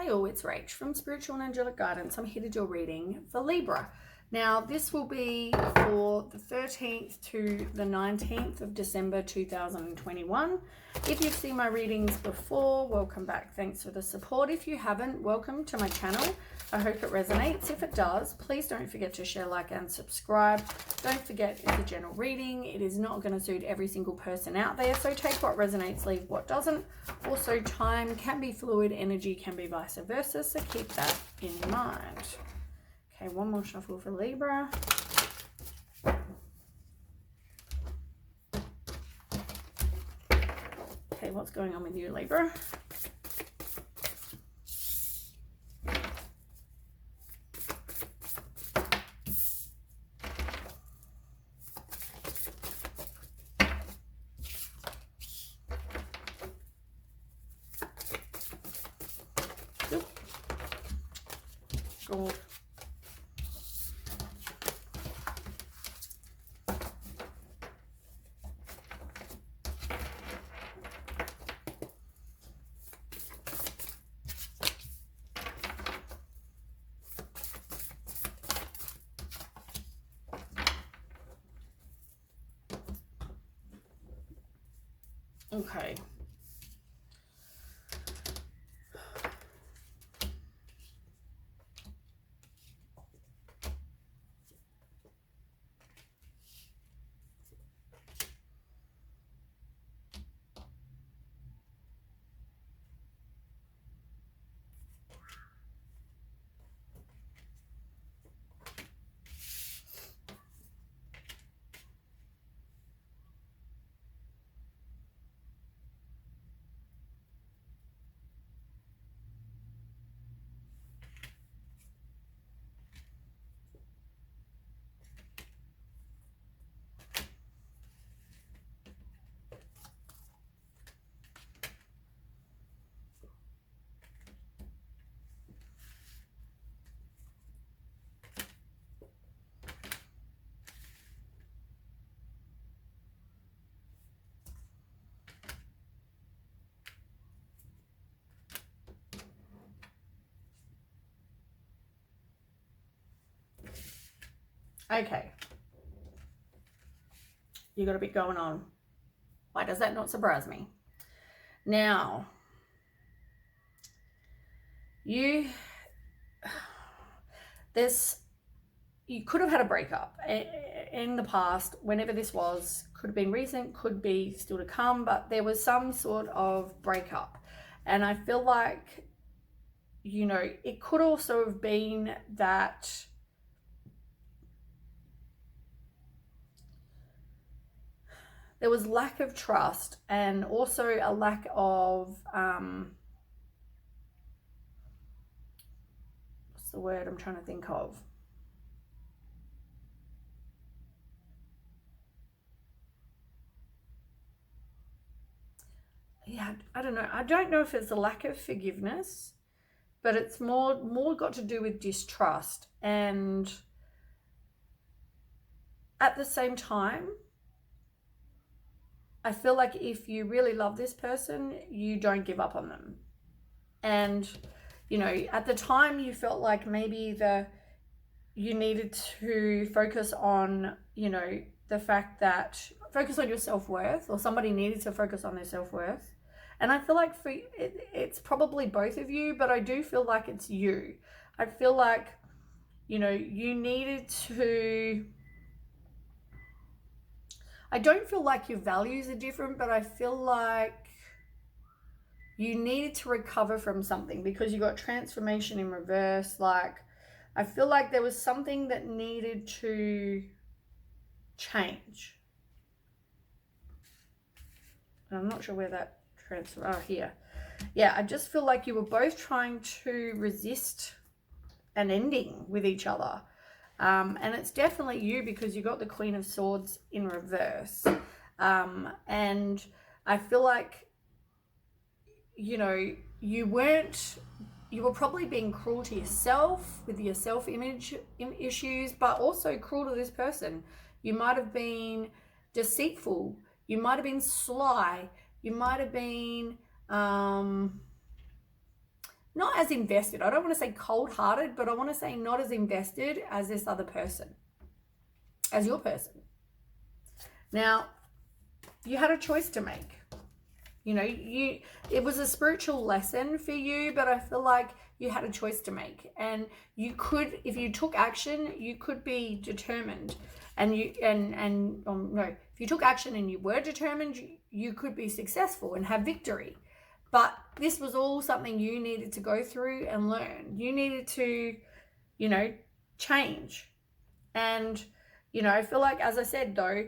Hi all, it's Rach from Spiritual and Angelic Guidance. I'm here to do a reading for Libra. Now this will be for the 13th to the 19th of December 2021. If you've seen my readings before, welcome back. Thanks for the support. If you haven't, welcome to my channel. I hope it resonates. If it does, please don't forget to share, like, and subscribe. Don't forget, it's a general reading. It is not going to suit every single person out there, so take what resonates, leave what doesn't. Also, time can be fluid, energy can be vice versa, so keep that in mind. Okay, one more shuffle for Libra. Okay, what's going on with you, Libra? Gold. Okay. Okay. You got a bit going on. Why does that not surprise me? Now, you could have had a breakup in the past, whenever this was. Could have been recent, could be still to come, but there was some sort of breakup. And I feel like, you know, it could also have been that there was lack of trust and also a lack of, what's the word I'm trying to think of? Yeah, I don't know. I don't know if it's a lack of forgiveness, but it's more got to do with distrust. And at the same time, I feel like if you really love this person, you don't give up on them. And, you know, at the time you felt like maybe you needed to focus on, you know, the fact that focus on your self-worth, or somebody needed to focus on their self-worth. And I feel like it's probably both of you, but I do feel like it's you. I feel like, you know, you needed to, I don't feel like your values are different, but I feel like you needed to recover from something because you got transformation in reverse. Like, I feel like there was something that needed to change. And I'm not sure where that transfer, oh, here. Yeah, I just feel like you were both trying to resist an ending with each other. And it's definitely you because you got the Queen of Swords in reverse. And I feel like, you know, you were probably being cruel to yourself with your self-image issues, but also cruel to this person. You might have been deceitful. You might have been sly. You might have been not as invested. I don't want to say cold-hearted, but I want to say not as invested as this other person, as your person. Now, you had a choice to make. You know, it was a spiritual lesson for you, but I feel like you had a choice to make. And you could, if you took action, you could be determined. And if you took action and you were determined, you could be successful and have victory. But this was all something you needed to go through and learn. You needed to, you know, change. And, you know, I feel like, as I said, though,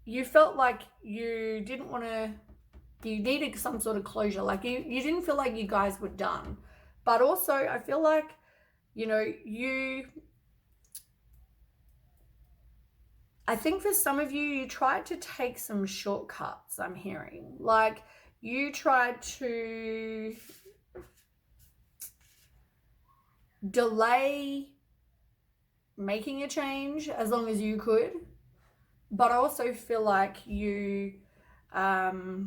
you felt like you didn't want to, you needed some sort of closure. Like you didn't feel like you guys were done. But also, I feel like, you know, I think for some of you, you tried to take some shortcuts, I'm hearing. Like you tried to delay making a change as long as you could. But I also feel like you, for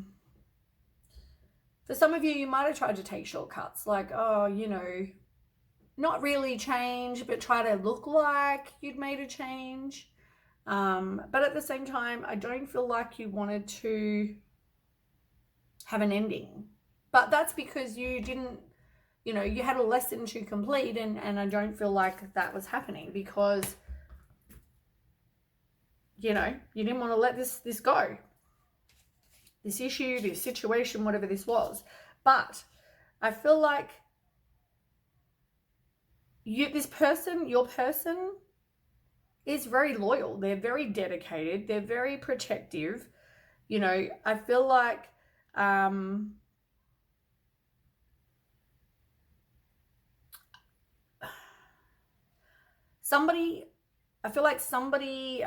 some of you, you might have tried to take shortcuts. Like, oh, you know, not really change, but try to look like you'd made a change. But at the same time, I don't feel like you wanted to have an ending. But that's because you didn't, you know, you had a lesson to complete, and I don't feel like that was happening because, you know, you didn't want to let this go. This issue, this situation, whatever this was. But I feel like your person is very loyal. They're very dedicated. They're very protective. You know, I feel like a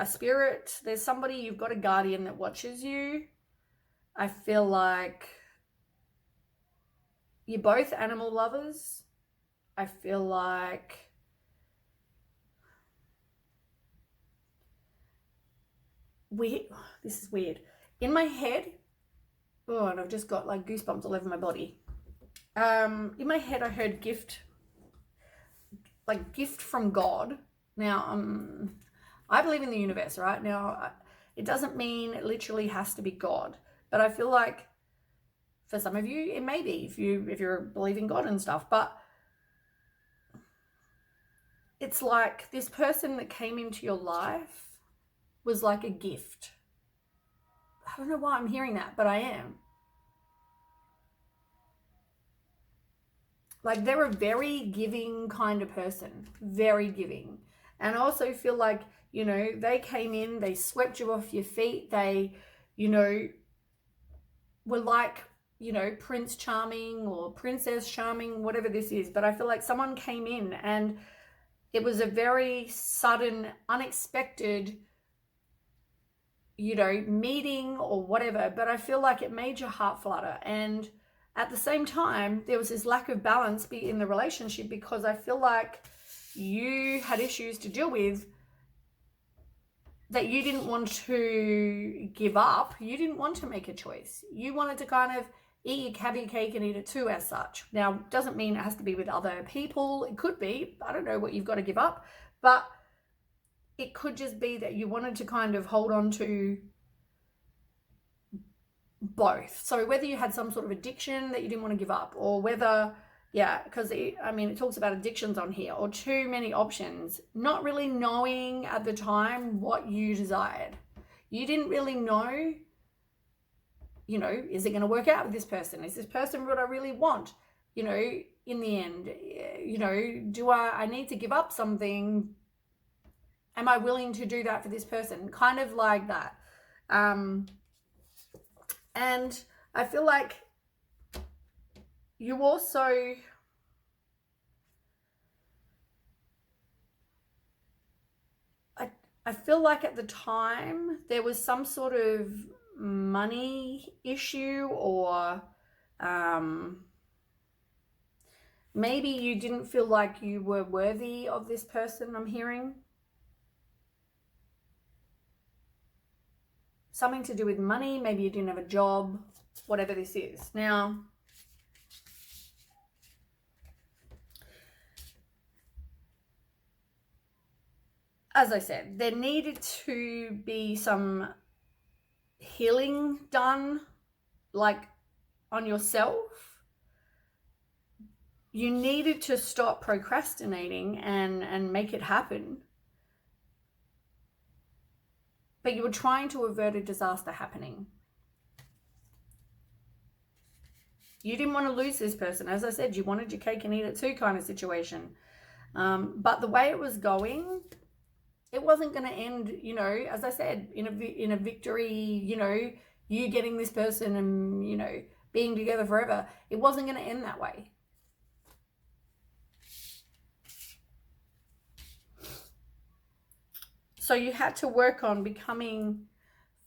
spirit, there's somebody, you've got a guardian that watches you. I feel like you're both animal lovers. I feel like this is weird. In my head, oh, and I've just got like goosebumps all over my body. In my head, I heard gift from God. Now, I believe in the universe, right? Now, it doesn't mean it literally has to be God, but I feel like for some of you, it may be if you're believing God and stuff, but it's like this person that came into your life was like a gift. I don't know why I'm hearing that, but I am. Like they're a very giving kind of person, very giving. And I also feel like, you know, they came in, they swept you off your feet. They, you know, were like, you know, Prince Charming or Princess Charming, whatever this is. But I feel like someone came in and it was a very sudden, unexpected, you know, meeting or whatever. But I feel like it made your heart flutter. And at the same time, there was this lack of balance in the relationship because I feel like you had issues to deal with that you didn't want to give up. You didn't want to make a choice. You wanted to kind of have your cake and eat it too, as such. Now, doesn't mean it has to be with other people. It could be. I don't know what you've got to give up. But it could just be that you wanted to kind of hold on to both. So whether you had some sort of addiction that you didn't want to give up, or whether, yeah, because it talks about addictions on here, or too many options, not really knowing at the time what you desired. You didn't really know, you know, is it going to work out with this person? Is this person what I really want? You know, in the end, you know, do I need to give up something? Am I willing to do that for this person? Kind of like that. And I feel like you also, I feel like at the time there was some sort of money issue, or maybe you didn't feel like you were worthy of this person, I'm hearing. Something to do with money, maybe you didn't have a job, whatever this is. Now, as I said, there needed to be some healing done, like on yourself. You needed to stop procrastinating and make it happen. But you were trying to avert a disaster happening. You didn't want to lose this person. As I said, you wanted your cake and eat it too kind of situation. But the way it was going, it wasn't going to end, you know, as I said, in a victory, you know, you getting this person and, you know, being together forever. It wasn't going to end that way. So you had to work on becoming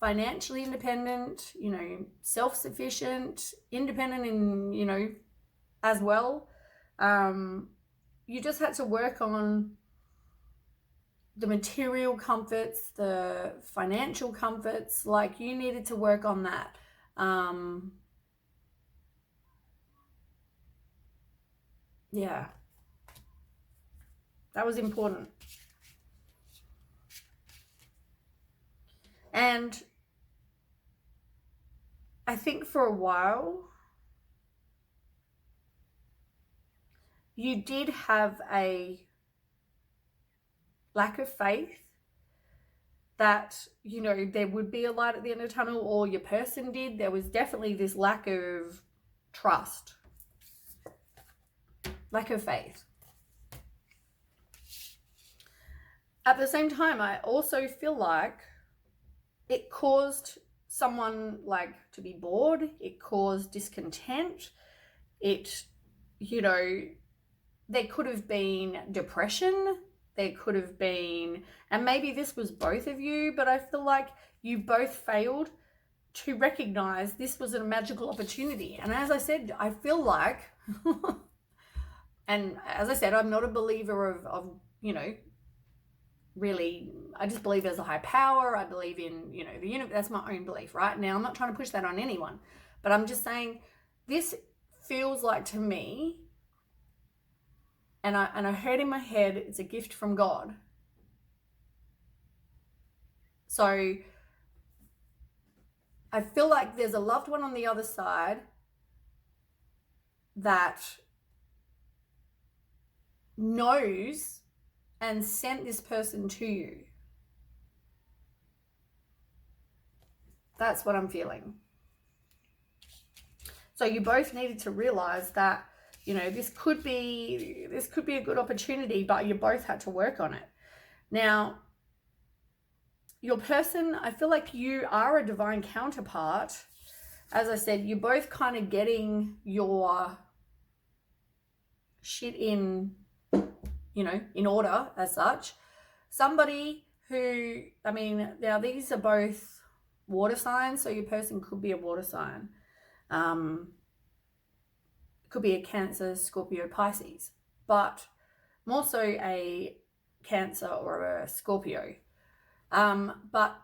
financially independent, you know, self-sufficient, independent in, you know, as well. You just had to work on the material comforts, the financial comforts. Like, you needed to work on that. Yeah, that was important. And I think for a while, you did have a lack of faith that, you know, there would be a light at the end of the tunnel, or your person did. There was definitely this lack of trust, lack of faith. At the same time, I also feel like it caused someone like to be bored. It caused discontent. It, you know, there could have been depression. There could have been, and maybe this was both of you, but I feel like you both failed to recognize this was a magical opportunity. And as I said, I feel like, and as I said, I'm not a believer of, you know, really, I just believe there's a high power. I believe in, you know, the universe. That's my own belief, right? Now, I'm not trying to push that on anyone, but I'm just saying this feels like, to me, and I heard in my head, it's a gift from God. So I feel like there's a loved one on the other side that knows and sent this person to you. That's what I'm feeling. So you both needed to realize that, you know, this could be a good opportunity, but you both had to work on it. Now, your person, I feel like you are a divine counterpart. As I said, you're both kind of getting your shit in, you know, in order as such. Somebody who, I mean, now these are both water signs, so your person could be a water sign. Could be a Cancer, Scorpio, Pisces, but more so a Cancer or a Scorpio. But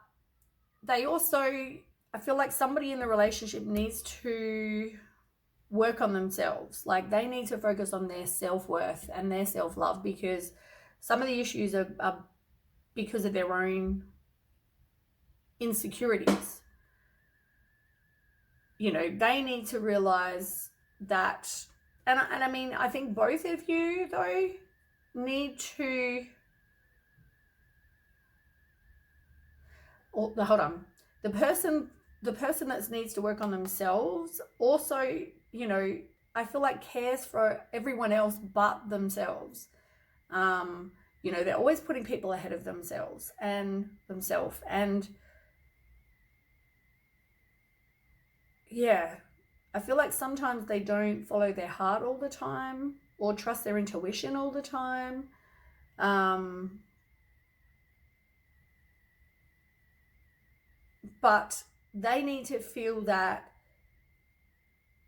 they also, I feel like somebody in the relationship needs to work on themselves. Like, they need to focus on their self-worth and their self-love, because some of the issues are because of their own insecurities. You know, they need to realize that, and I mean, I think both of you, though, need to, hold on, the person that needs to work on themselves also, you know, I feel like cares for everyone else but themselves. You know, they're always putting people ahead of themselves and yeah, I feel like sometimes they don't follow their heart all the time or trust their intuition all the time. But they need to feel that,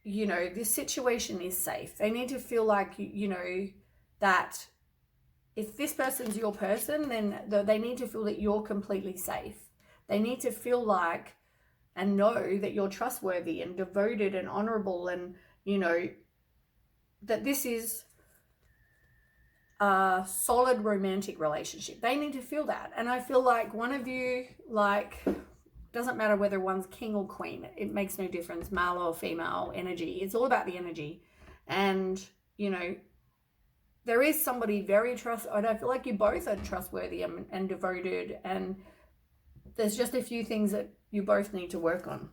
you know, this situation is safe. They need to feel like, you know, that if this person's your person, then they need to feel that you're completely safe. They need to feel like and know that you're trustworthy and devoted and honorable, and, you know, that this is a solid romantic relationship. They need to feel that. And I feel like one of you, like, doesn't matter whether one's king or queen, it makes no difference, male or female energy. It's all about the energy. And, you know, there is somebody very trustworthy. I feel like you both are trustworthy and devoted, and there's just a few things that you both need to work on.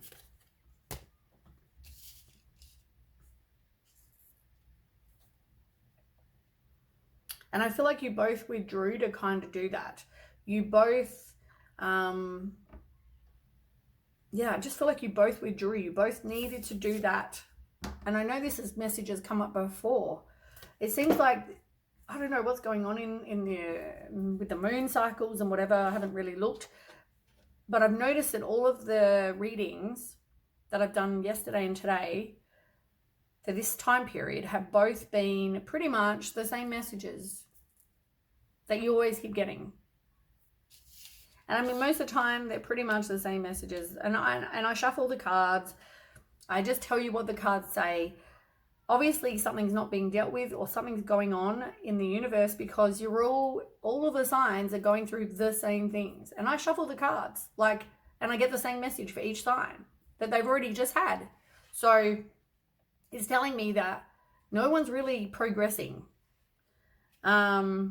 And I feel like you both withdrew to kind of do that. You both, I just feel like you both withdrew. You both needed to do that. And I know this is messages come up before. It seems like, I don't know what's going on with the moon cycles and whatever. I haven't really looked. But I've noticed that all of the readings that I've done yesterday and today for this time period have both been pretty much the same messages that you always keep getting. And I mean, most of the time they're pretty much the same messages. And I shuffle the cards. I just tell you what the cards say. Obviously something's not being dealt with, or something's going on in the universe, because you're all of the signs are going through the same things. And I shuffle the cards, and I get the same message for each sign that they've already just had. So it's telling me that no one's really progressing. But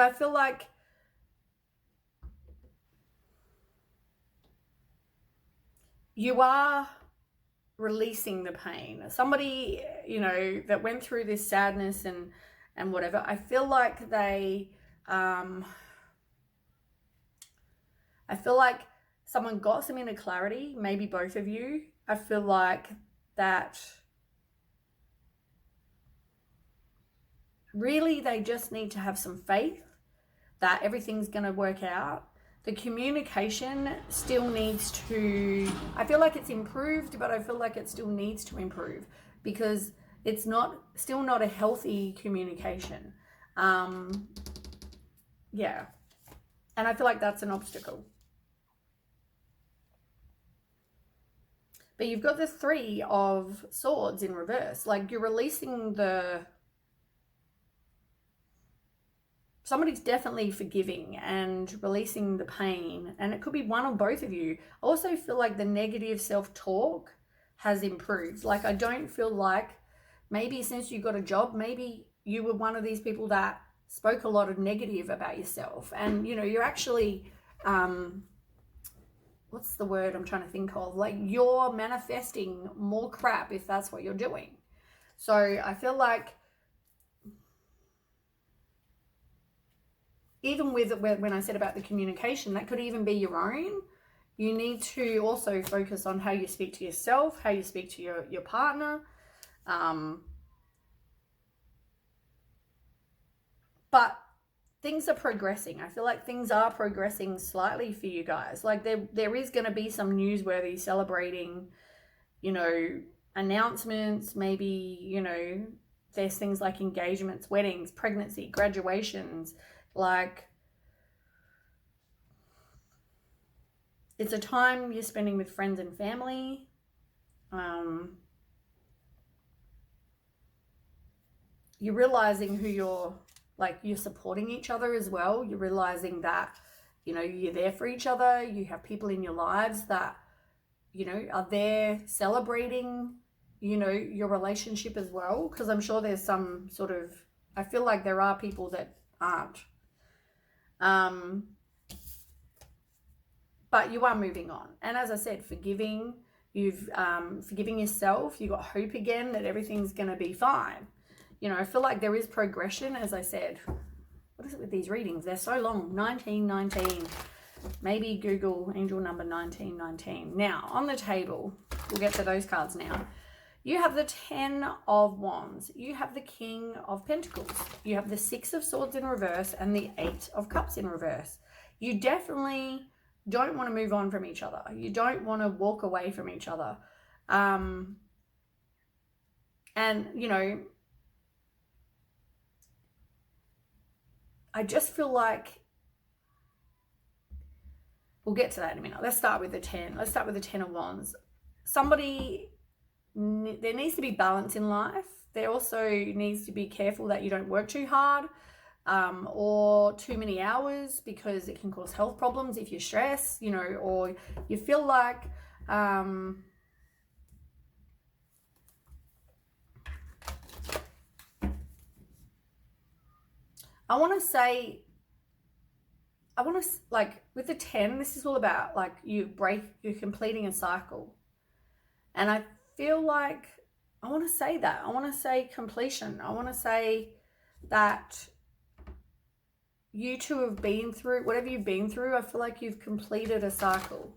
I feel like you are releasing the pain. Somebody, you know, that went through this sadness and whatever, I feel like they, I feel like someone got some inner clarity, maybe both of you. I feel like that really they just need to have some faith that everything's going to work out. The communication still needs to, I feel like it's improved, but I feel like it still needs to improve, because it's still not a healthy communication. Yeah. And I feel like that's an obstacle. But you've got the 3 of Swords in reverse. Like, you're releasing somebody's definitely forgiving and releasing the pain. And it could be one or both of you. I also feel like the negative self-talk has improved. Like, I don't feel like, maybe since you got a job, maybe you were one of these people that spoke a lot of negative about yourself. And, you know, you're actually, what's the word I'm trying to think of? Like, you're manifesting more crap if that's what you're doing. So I feel like, even with when I said about the communication, that could even be your own. You need to also focus on how you speak to yourself, how you speak to your partner. But things are progressing. I feel like things are progressing slightly for you guys. Like, there is going to be some newsworthy celebrating, you know, announcements. Maybe, you know, there's things like engagements, weddings, pregnancy, graduations. Like, it's a time you're spending with friends and family. You're realizing who you're supporting each other as well. You're realizing that, you know, you're there for each other. You have people in your lives that, you know, are there celebrating, you know, your relationship as well. Because I'm sure there's some sort of, I feel like there are people that aren't. But you are moving on. And as I said, forgiving, you've forgiving yourself. You got hope again that everything's going to be fine. You know, I feel like there is progression, as I said. What is it with these readings? They're so long. 1919. Maybe Google angel number 1919. Now, on the table, we'll get to those cards now. You have the 10 of Wands. You have the King of Pentacles. You have the 6 of Swords in reverse and the 8 of Cups in reverse. You definitely don't want to move on from each other. You don't want to walk away from each other. And, you know, I just feel like, we'll get to that in a minute. Let's start with the 10. Let's start with the 10 of Wands. There needs to be balance in life. there also needs to be careful that you don't work too hard or too many hours, because it can cause health problems if you stress, you know, or you feel like I want to like with the 10, this is all about like you're completing a cycle. And I feel like I want to say that. I want to say completion. I want to say that you two have been through, whatever you've been through, I feel like you've completed a cycle.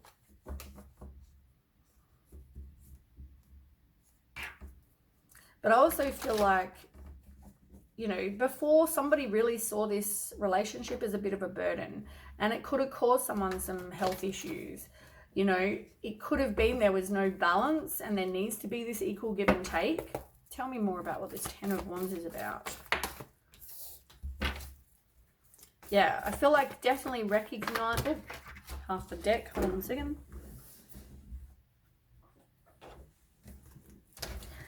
But I also feel like, you know, before, somebody really saw this relationship as a bit of a burden, and it could have caused someone some health issues. You know, it could have been there was no balance and there needs to be this equal give and take. Tell me more about what this 10 of Wands is about. Yeah, I feel like definitely recognize... Oh, half the deck. Hold on a second.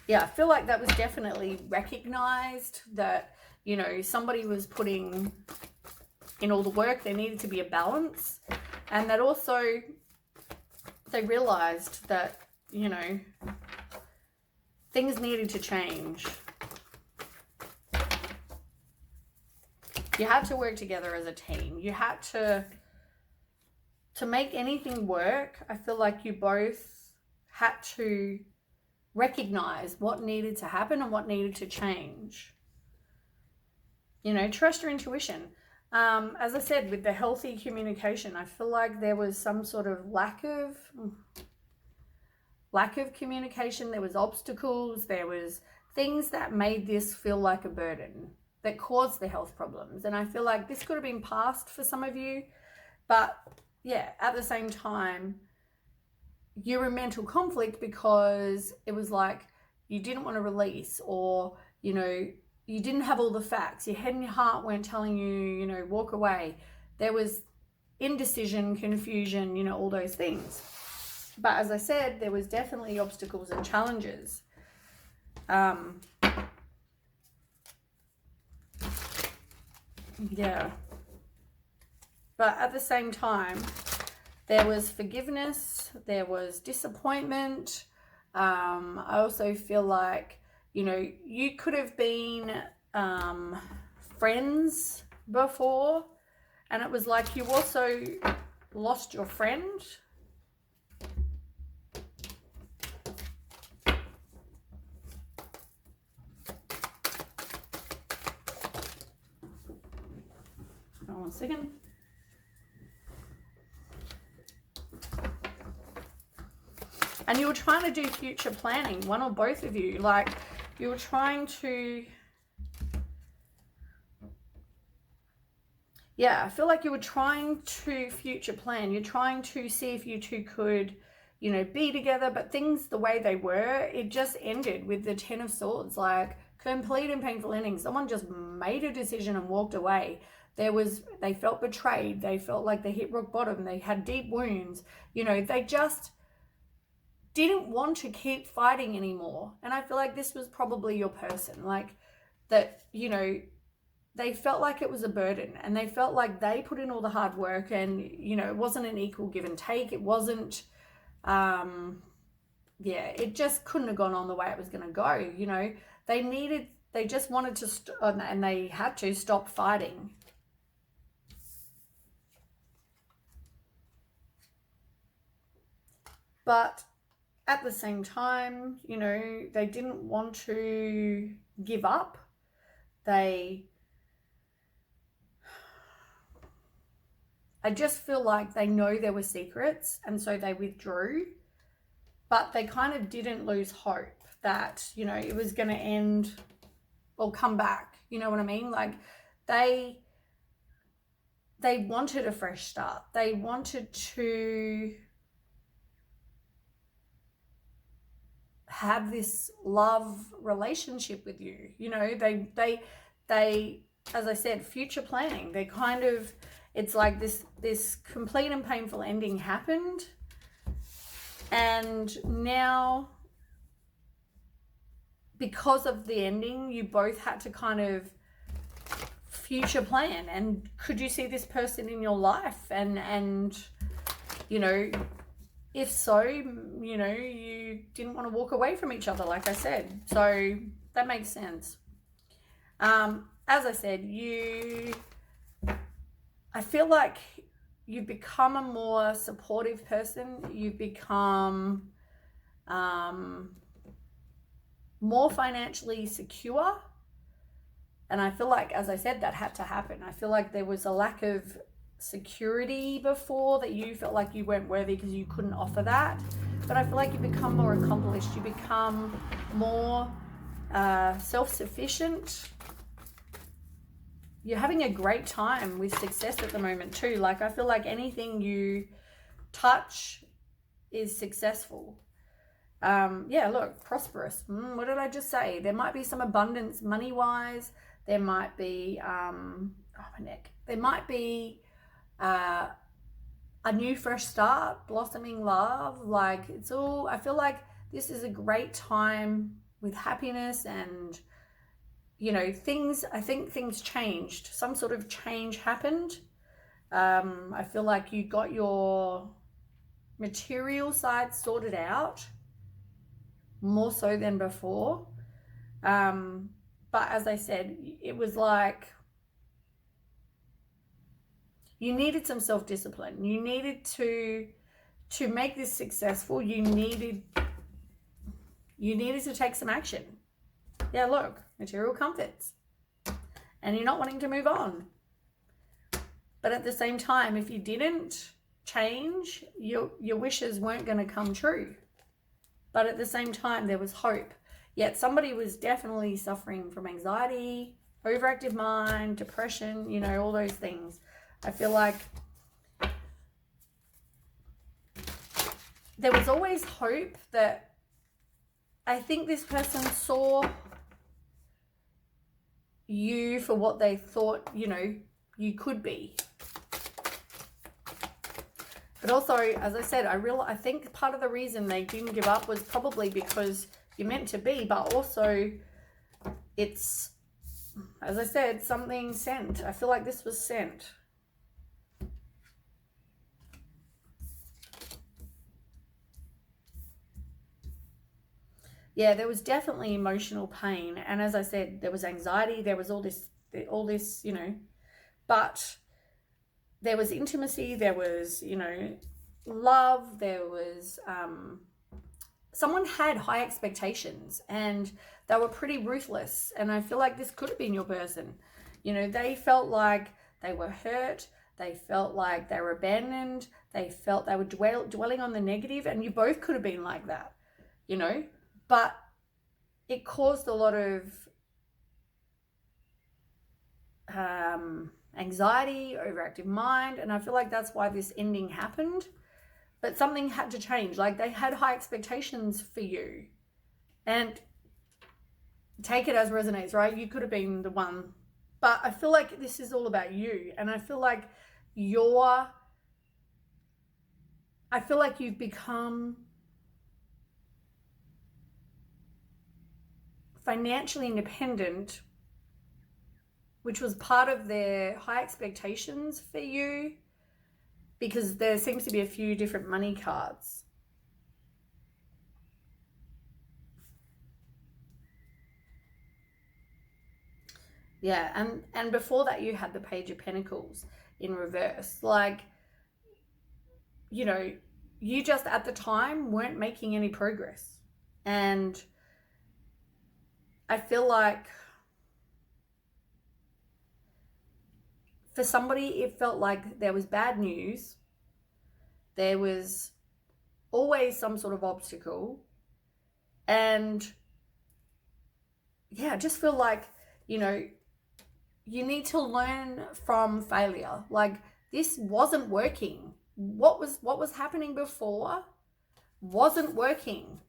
Yeah, I feel like that was definitely recognized, that, you know, somebody was putting in all the work. There needed to be a balance. And that also they realized that, you know, things needed to change. You had to work together as a team. You had to make anything work. I feel like you both had to recognize what needed to happen and what needed to change. You know, trust your intuition. As I said, with the healthy communication, I feel like there was some sort of lack of communication. There was obstacles. There was things that made this feel like a burden, that caused the health problems. And I feel like this could have been past for some of you, but yeah, at the same time, you're in mental conflict because it was like you didn't want to release, or, you know, you didn't have all the facts. Your head and your heart weren't telling you, you know, walk away. There was indecision, confusion, you know, all those things. But as I said, there was definitely obstacles and challenges. Yeah. But at the same time, there was forgiveness, there was disappointment. I also feel like, you know, you could have been friends before, and it was like you also lost your friend. Hold on 1 second. And you were trying to do future planning, one or both of you. Like, you were trying to... Yeah, I feel like you were trying to future plan. You're trying to see if you two could, you know, be together. But things, the way they were, it just ended with the 10 of Swords. Like, complete and painful ending. Someone just made a decision and walked away. They felt betrayed. They felt like they hit rock bottom. They had deep wounds. You know, they just didn't want to keep fighting anymore. And I feel like this was probably your person. Like, that, you know, they felt like it was a burden, and they felt like they put in all the hard work, and, you know, it wasn't an equal give and take. It wasn't, it just couldn't have gone on the way it was going to go. You know, they just wanted to, and they had to stop fighting. But at the same time, you know, they didn't want to give up. I just feel like they know there were secrets, and so they withdrew. But they kind of didn't lose hope that, you know, it was going to end or come back. You know what I mean? Like, they wanted a fresh start. They wanted to have this love relationship with you. You know, they as I said, future planning. They kind of, it's like this complete and painful ending happened, and now because of the ending, you both had to kind of future plan. And could you see this person in your life? And you know, if so, you know, you didn't want to walk away from each other, like I said. So that makes sense. As I said, I feel like you've become a more supportive person. You've become more financially secure. And I feel like, as I said, that had to happen. I feel like there was a lack of security before, that you felt like you weren't worthy because you couldn't offer that. But I feel like you become more accomplished. You become more self-sufficient. You're having a great time with success at the moment too. Like, I feel like anything you touch is successful. Yeah, look, prosperous. What did I just say? There might be some abundance money-wise. There might be, my neck. There might be a new fresh start, blossoming love. Like, it's all, I feel like this is a great time with happiness and, you know, I think things changed. Some sort of change happened. I feel like you got your material side sorted out more so than before. But as I said, it was like you needed some self-discipline. You needed to make this successful. You needed to take some action. Yeah, look, material comforts. And you're not wanting to move on. But at the same time, if you didn't change, your wishes weren't going to come true. But at the same time, there was hope. Yet somebody was definitely suffering from anxiety, overactive mind, depression, you know, all those things. I feel like there was always hope that I think this person saw you for what they thought, you know, you could be. But also, as I said, I think part of the reason they didn't give up was probably because you're meant to be, but also it's, as I said, something sent. I feel like this was sent. Yeah, there was definitely emotional pain. And as I said, there was anxiety, there was all this, you know, but there was intimacy, there was, you know, love, there was, someone had high expectations and they were pretty ruthless. And I feel like this could have been your person. You know, they felt like they were hurt. They felt like they were abandoned. They felt they were dwelling on the negative, and you both could have been like that, you know, but it caused a lot of anxiety, overactive mind. And I feel like that's why this ending happened. But something had to change. Like, they had high expectations for you. And take it as resonates, right? You could have been the one. But I feel like this is all about you. And I feel like you've become financially independent, which was part of their high expectations for you, because there seems to be a few different money cards. Yeah, and before that you had the Page of Pentacles in reverse. Like, you know, you just at the time weren't making any progress. And I feel like for somebody, it felt like there was bad news. There was always some sort of obstacle. And yeah, I just feel like, you know, you need to learn from failure. Like, this wasn't working. What was happening before wasn't working.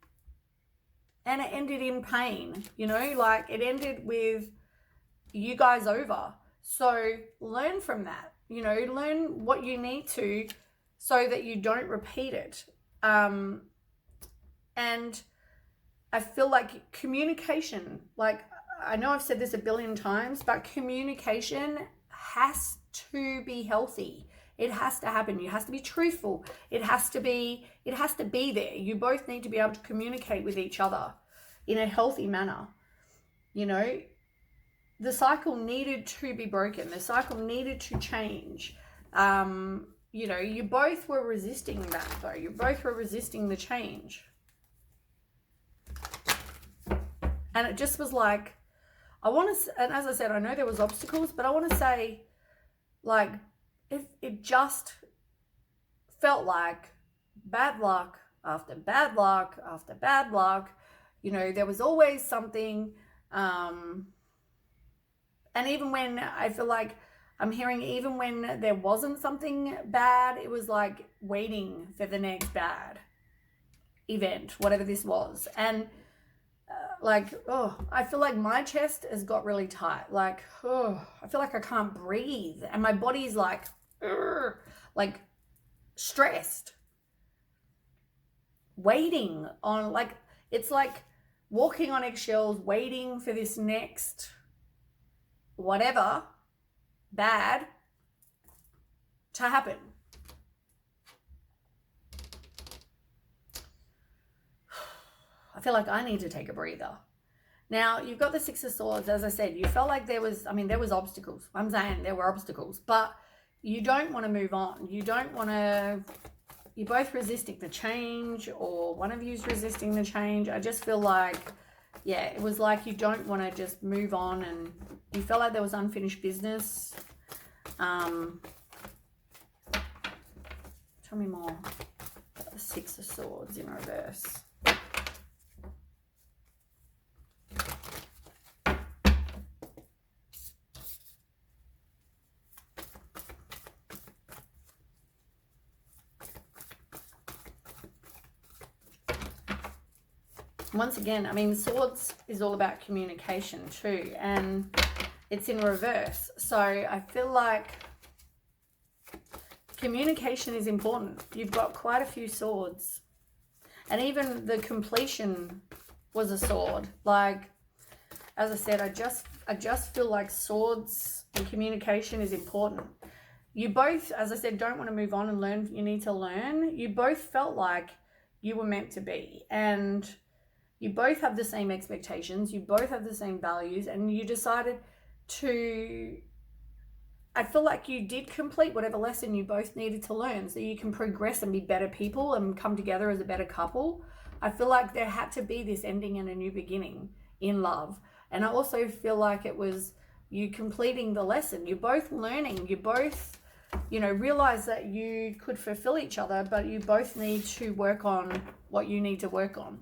And it ended in pain, you know, like it ended with you guys over. So learn from that, you know, learn what you need to so that you don't repeat it. And I feel like communication, like I know I've said this a billion times, but communication has to be healthy. It has to happen. You has to be truthful. It has to be there. You both need to be able to communicate with each other in a healthy manner. You know, the cycle needed to be broken. The cycle needed to change. You know, you both were resisting that though. You both were resisting the change. And it just was like, and as I said, I know there was obstacles, but I want to say, like, it just felt like bad luck after bad luck after bad luck. You know, there was always something. And even when I feel like I'm hearing, even when there wasn't something bad, it was like waiting for the next bad event, whatever this was. And I feel like my chest has got really tight. Like, I feel like I can't breathe. And my body's like stressed. Waiting on, like, it's like walking on eggshells, waiting for this next whatever bad to happen. I feel like I need to take a breather. Now, you've got the Six of Swords. As I said, you felt like there was obstacles. I'm saying there were obstacles, but you don't want to move on. You don't want to, you're both resisting the change, or one of you's resisting the change. I just feel like, yeah, it was like you don't want to just move on, and you felt like there was unfinished business. Tell me more about the Six of Swords in reverse. Once again, I mean, Swords is all about communication too, and it's in reverse. So I feel like communication is important. You've got quite a few swords, and even the completion was a sword. Like, as I said, I just feel like swords and communication is important. You both, as I said, don't want to move on and learn. You need to learn. You both felt like you were meant to be, and you both have the same expectations. You both have the same values, and you decided to, I feel like you did complete whatever lesson you both needed to learn so you can progress and be better people and come together as a better couple. I feel like there had to be this ending and a new beginning in love. And I also feel like it was you completing the lesson. You're both learning. You both, you know, realize that you could fulfill each other, but you both need to work on what you need to work on.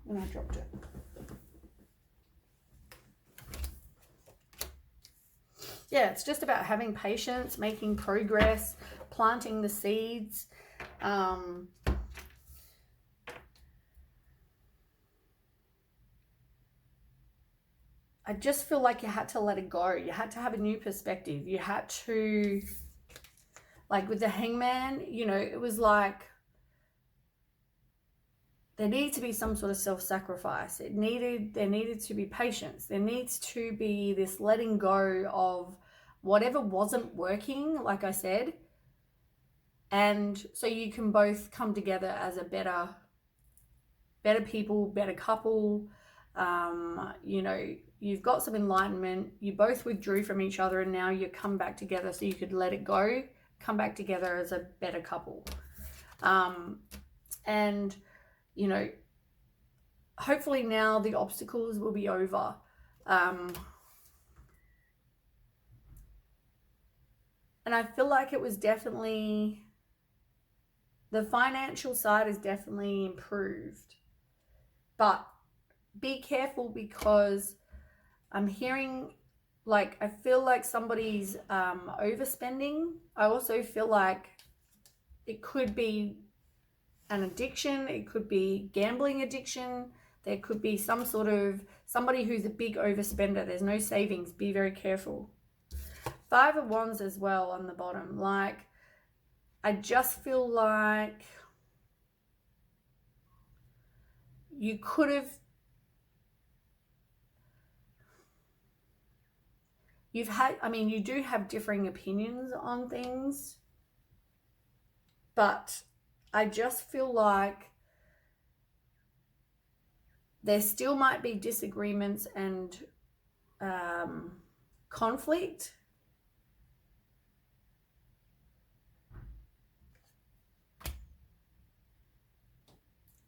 And I dropped it. Yeah, it's just about having patience, making progress, planting the seeds. I just feel like you had to let it go. You had to have a new perspective. You had to, like with the Hangman, you know, it was like there needed to be some sort of self-sacrifice. There needed to be patience. There needs to be this letting go of whatever wasn't working, like I said. And so you can both come together as a better people, better couple. You know, you've got some enlightenment. You both withdrew from each other, and now you come back together so you could let it go, come back together as a better couple. And you know, hopefully now the obstacles will be over. And I feel like it was definitely, the financial side is definitely improved. But be careful, because I'm hearing, like, I feel like somebody's overspending. I also feel like it could be an addiction. It could be gambling addiction. There could be some sort of Somebody who's a big overspender. There's no savings. Be very careful. 5 of Wands as well on the bottom. Like, I just feel like you could have, you do have differing opinions on things, but I just feel like there still might be disagreements and conflict.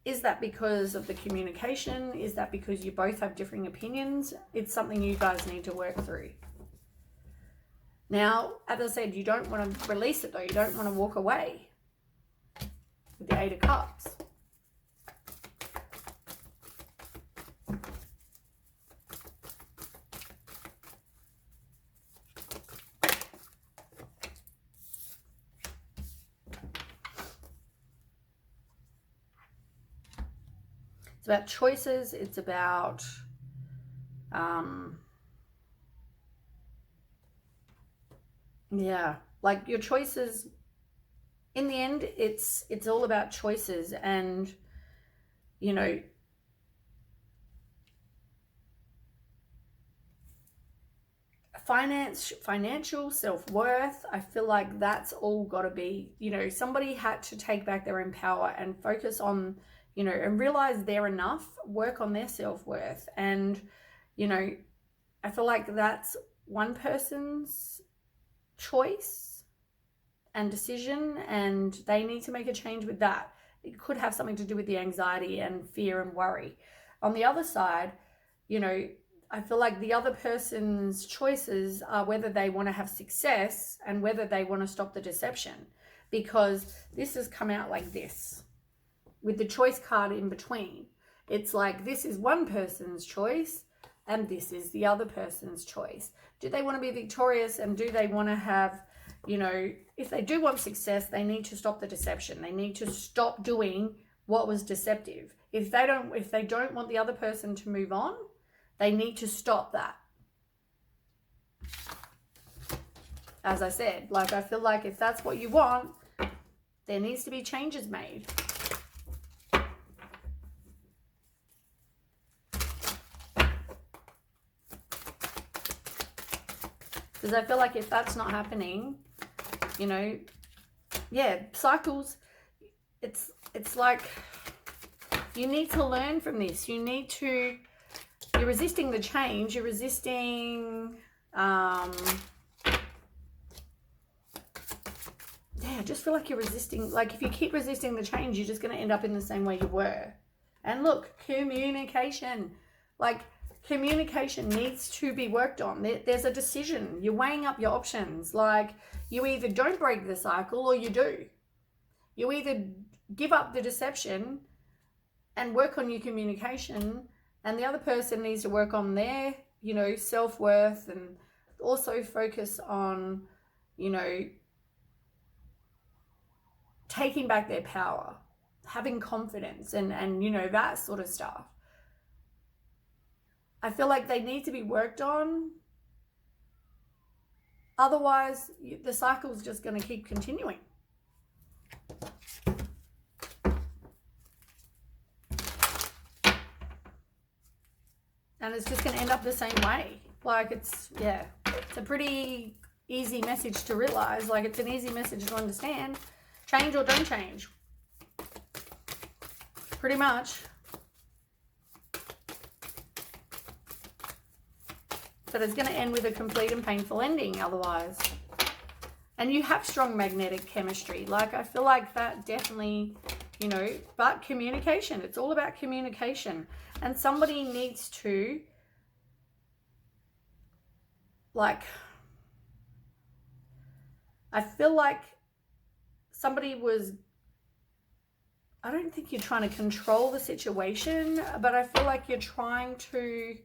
Is that because of the communication? Is that because you both have differing opinions? It's something you guys need to work through. Now, as I said, you don't want to release it though. You don't want to walk away with the 8 of Cups. It's about choices. It's about yeah, like your choices. In the end, it's all about choices, and you know, financial self-worth. I feel like that's all got to be, you know, somebody had to take back their own power and focus on, you know, and realize they're enough, work on their self-worth. And, you know, I feel like that's one person's choice and decision, and they need to make a change with that. It could have something to do with the anxiety and fear and worry. On the other side, you know, I feel like the other person's choices are whether they want to have success and whether they want to stop the deception, because this has come out like this with the choice card in between. It's like this is one person's choice and this is the other person's choice. Do they want to be victorious, and do they want to have, you know, if they do want success, they need to stop the deception. They need to stop doing what was deceptive. If they don't want the other person to move on, they need to stop that. As I said, like, I feel like if that's what you want, there needs to be changes made. Because I feel like if that's not happening, you know, yeah, cycles, it's like you need to learn from this. You need to, you're resisting the change, you're resisting, yeah, I just feel like you're resisting, like if you keep resisting the change, you're just going to end up in the same way you were. And look, communication, like communication needs to be worked on. There's a decision. You're weighing up your options. Like, you either don't break the cycle or you do. You either give up the deception and work on your communication, and the other person needs to work on their, you know, self-worth, and also focus on, you know, taking back their power, having confidence, and you know, that sort of stuff. I feel like they need to be worked on. Otherwise, the cycle's just going to keep continuing. And it's just going to end up the same way. Like, it's, yeah, it's a pretty easy message to realize. Like, it's an easy message to understand. Change or don't change. Pretty much. But it's going to end with a complete and painful ending otherwise. And you have strong magnetic chemistry. Like, I feel like that definitely, you know, but communication. It's all about communication. And somebody needs to, like, I feel like somebody was, I don't think you're trying to control the situation, but I feel like you're trying to,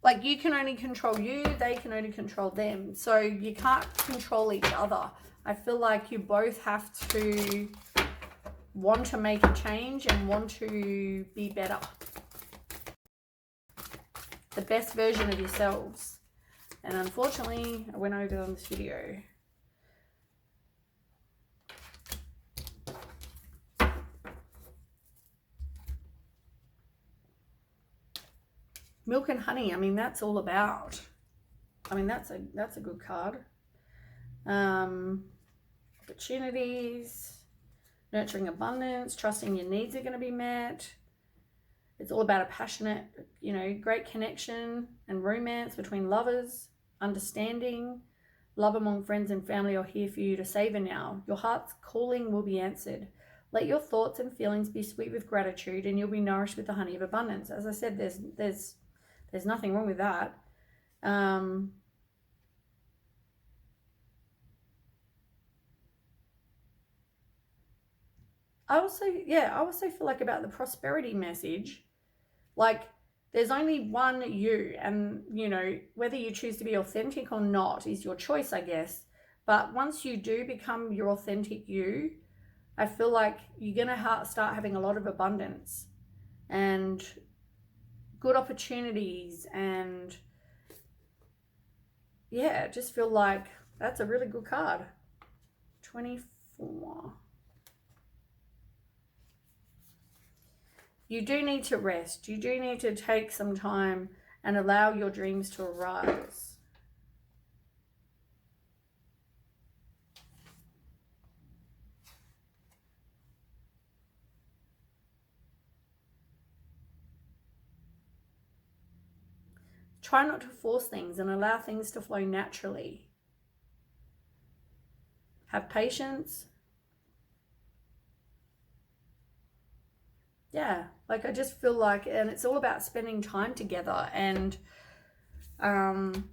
like, you can only control you, they can only control them. So you can't control each other. I feel like you both have to want to make a change and want to be better. the best version of yourselves. And unfortunately, I went over on this video. Milk and honey, I mean, that's all about. I mean, that's a good card. Opportunities, nurturing abundance, trusting your needs are going to be met. It's all about a passionate, you know, great connection and romance between lovers, understanding, love among friends and family are here for you to savor now. Your heart's calling will be answered. Let your thoughts and feelings be sweet with gratitude, and you'll be nourished with the honey of abundance. As I said, there's nothing wrong with that. I also feel like about the prosperity message, like there's only one you, and you know, whether you choose to be authentic or not is your choice, I guess. But once you do become your authentic you, I feel like you're gonna start having a lot of abundance and good opportunities, and yeah, just feel like that's a really good card. 24. You do need to rest. You do need to take some time and allow your dreams to arise. Try not to force things and allow things to flow naturally. Have patience. Yeah, like I just feel like, and it's all about spending time together and kind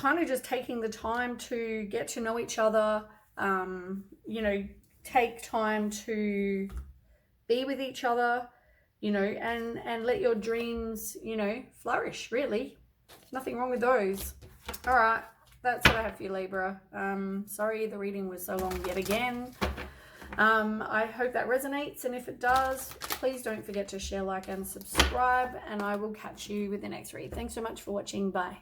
of just taking the time to get to know each other, you know, take time to be with each other, you know, and let your dreams, you know, flourish, really. Nothing wrong with those. All right, that's what I have for you, Libra. Sorry the reading was so long yet again. I hope that resonates, and if it does, please don't forget to share, like, and subscribe, and I will catch you with the next read. Thanks so much for watching. Bye.